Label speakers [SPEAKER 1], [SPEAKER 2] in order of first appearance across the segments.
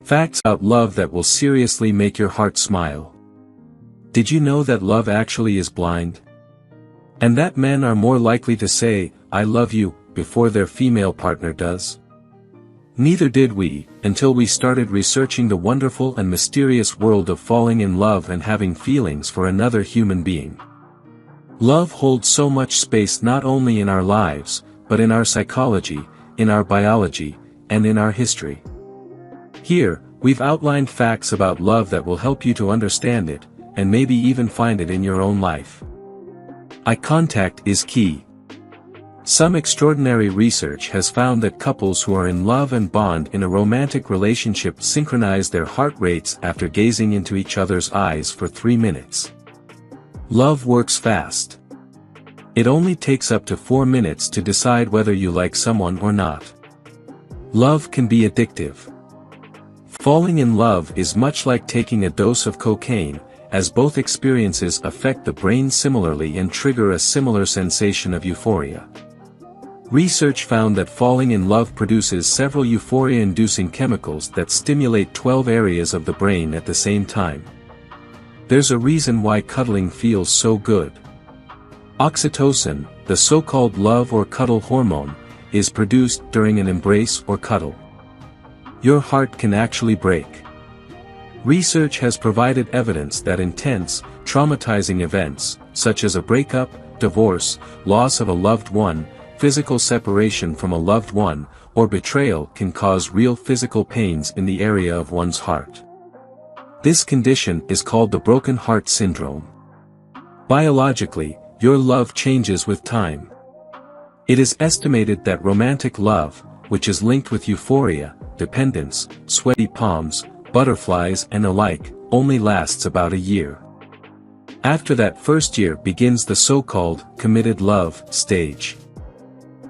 [SPEAKER 1] Facts about love that will seriously make your heart smile. Did you know that love actually is blind? And that men are more likely to say, "I love you," before their female partner does? Neither did we, until we started researching the wonderful and mysterious world of falling in love and having feelings for another human being. Love holds so much space not only in our lives, but in our psychology, in our biology, and in our history. Here, we've outlined facts about love that will help you to understand it, and maybe even find it in your own life. Eye contact is key. Some extraordinary research has found that couples who are in love and bond in a romantic relationship synchronize their heart rates after gazing into each other's eyes for 3 minutes. Love works fast. It only takes up to 4 minutes to decide whether you like someone or not. Love can be addictive. Falling in love is much like taking a dose of cocaine, as both experiences affect the brain similarly and trigger a similar sensation of euphoria. Research found that falling in love produces several euphoria-inducing chemicals that stimulate 12 areas of the brain at the same time. There's a reason why cuddling feels so good. Oxytocin, the so-called love or cuddle hormone, is produced during an embrace or cuddle. Your heart can actually break. Research has provided evidence that intense, traumatizing events, such as a breakup, divorce, loss of a loved one, physical separation from a loved one, or betrayal can cause real physical pains in the area of one's heart. This condition is called the broken heart syndrome. Biologically, your love changes with time. It is estimated that romantic love, which is linked with euphoria, dependence, sweaty palms, butterflies and the like, only lasts about a year. After that first year begins the so-called committed love stage.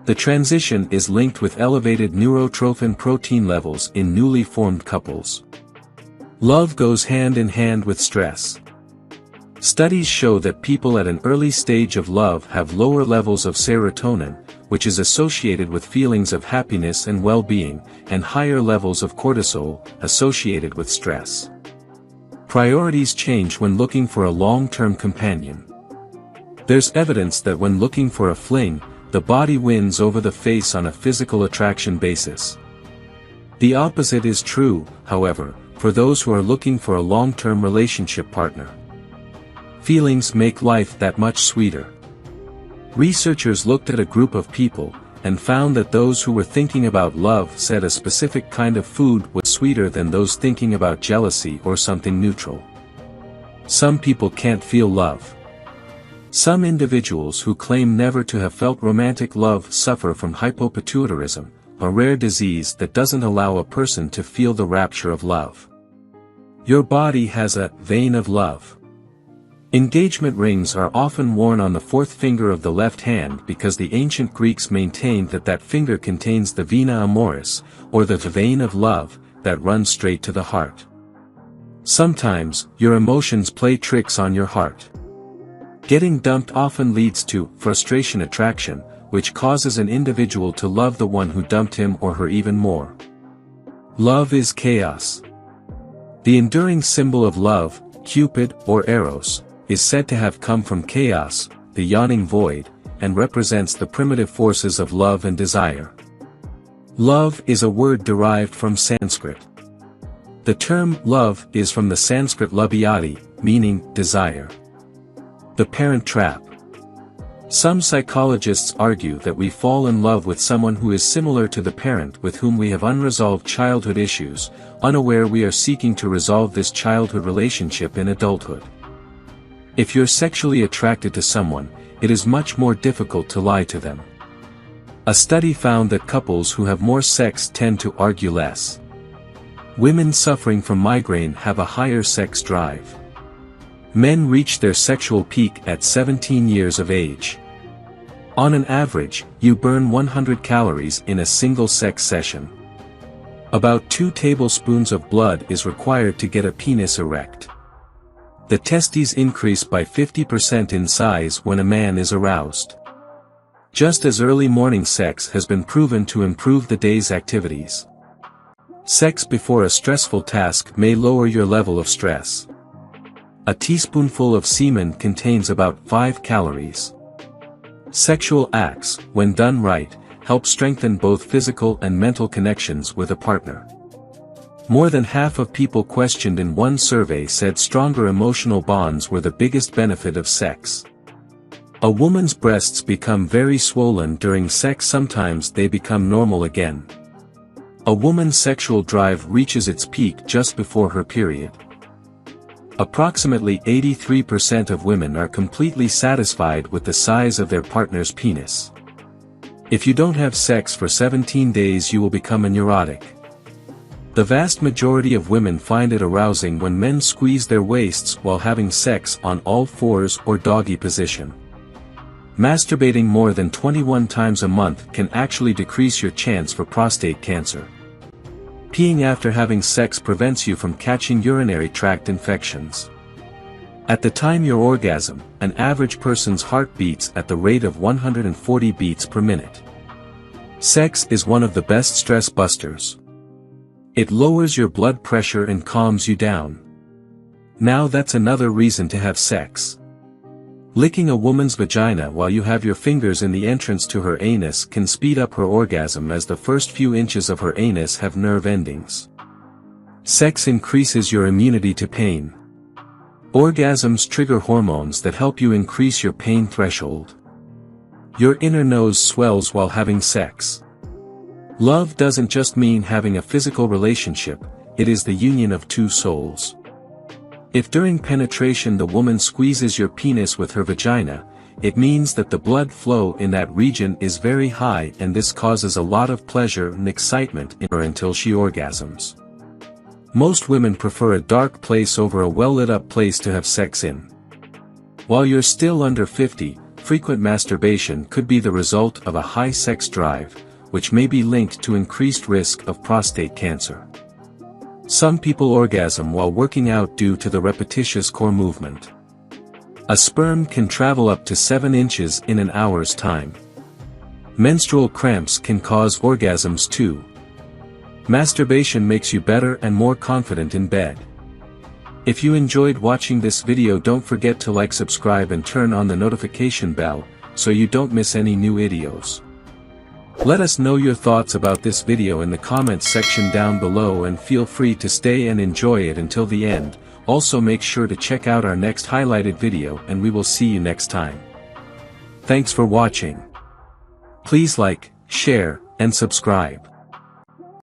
[SPEAKER 1] The transition is linked with elevated neurotrophin protein levels in newly formed couples. Love goes hand in hand with stress. Studies show that people at an early stage of love have lower levels of serotonin, which is associated with feelings of happiness and well-being, and higher levels of cortisol, associated with stress. Priorities change when looking for a long-term companion. There's evidence that when looking for a fling, the body wins over the face on a physical attraction basis. The opposite is true, however, for those who are looking for a long-term relationship partner. Feelings make life that much sweeter. Researchers looked at a group of people, and found that those who were thinking about love said a specific kind of food was sweeter than those thinking about jealousy or something neutral. Some people can't feel love. Some individuals who claim never to have felt romantic love suffer from hypopituitarism, a rare disease that doesn't allow a person to feel the rapture of love. Your body has a vein of love. Engagement rings are often worn on the fourth finger of the left hand because the ancient Greeks maintained that that finger contains the vena amoris, or the vein of love, that runs straight to the heart. Sometimes, your emotions play tricks on your heart. Getting dumped often leads to frustration attraction, which causes an individual to love the one who dumped him or her even more. Love is chaos. The enduring symbol of love, Cupid or Eros, is said to have come from chaos, the yawning void, and represents the primitive forces of love and desire. Love is a word derived from Sanskrit. The term love is from the Sanskrit labhyati, meaning desire. The parent trap. Some psychologists argue that we fall in love with someone who is similar to the parent with whom we have unresolved childhood issues, unaware we are seeking to resolve this childhood relationship in adulthood. If you're sexually attracted to someone, it is much more difficult to lie to them. A study found that couples who have more sex tend to argue less. Women suffering from migraine have a higher sex drive. Men reach their sexual peak at 17 years of age. On an average, you burn 100 calories in a single sex session. About 2 tablespoons of blood is required to get a penis erect. The testes increase by 50% in size when a man is aroused. Just as early morning sex has been proven to improve the day's activities. Sex before a stressful task may lower your level of stress. A teaspoonful of semen contains about 5 calories. Sexual acts, when done right, help strengthen both physical and mental connections with a partner. More than half of people questioned in one survey said stronger emotional bonds were the biggest benefit of sex. A woman's breasts become very swollen during sex. Sometimes they become normal again. A woman's sexual drive reaches its peak just before her period. Approximately 83% of women are completely satisfied with the size of their partner's penis. If you don't have sex for 17 days, you will become a neurotic. The vast majority of women find it arousing when men squeeze their waists while having sex on all fours or doggy position. Masturbating more than 21 times a month can actually decrease your chance for prostate cancer. Peeing after having sex prevents you from catching urinary tract infections. At the time of your orgasm, an average person's heart beats at the rate of 140 beats per minute. Sex is one of the best stress busters. It lowers your blood pressure and calms you down. Now that's another reason to have sex. Licking a woman's vagina while you have your fingers in the entrance to her anus can speed up her orgasm, as the first few inches of her anus have nerve endings. Sex increases your immunity to pain. Orgasms trigger hormones that help you increase your pain threshold. Your inner nose swells while having sex. Love doesn't just mean having a physical relationship, it is the union of two souls. If during penetration the woman squeezes your penis with her vagina, it means that the blood flow in that region is very high, and this causes a lot of pleasure and excitement in her until she orgasms. Most women prefer a dark place over a well-lit up place to have sex in. While you're still under 50, frequent masturbation could be the result of a high sex drive, which may be linked to increased risk of prostate cancer. Some people orgasm while working out due to the repetitious core movement. A sperm can travel up to 7 inches in an hour's time. Menstrual cramps can cause orgasms too. Masturbation makes you better and more confident in bed. If you enjoyed watching this video, don't forget to like, subscribe and turn on the notification bell, so you don't miss any new videos. Let us know your thoughts about this video in the comments section down below, and feel free to stay and enjoy it until the end. Also make sure to check out our next highlighted video, and we will see you next time. Thanks for watching. Please like, share, and subscribe.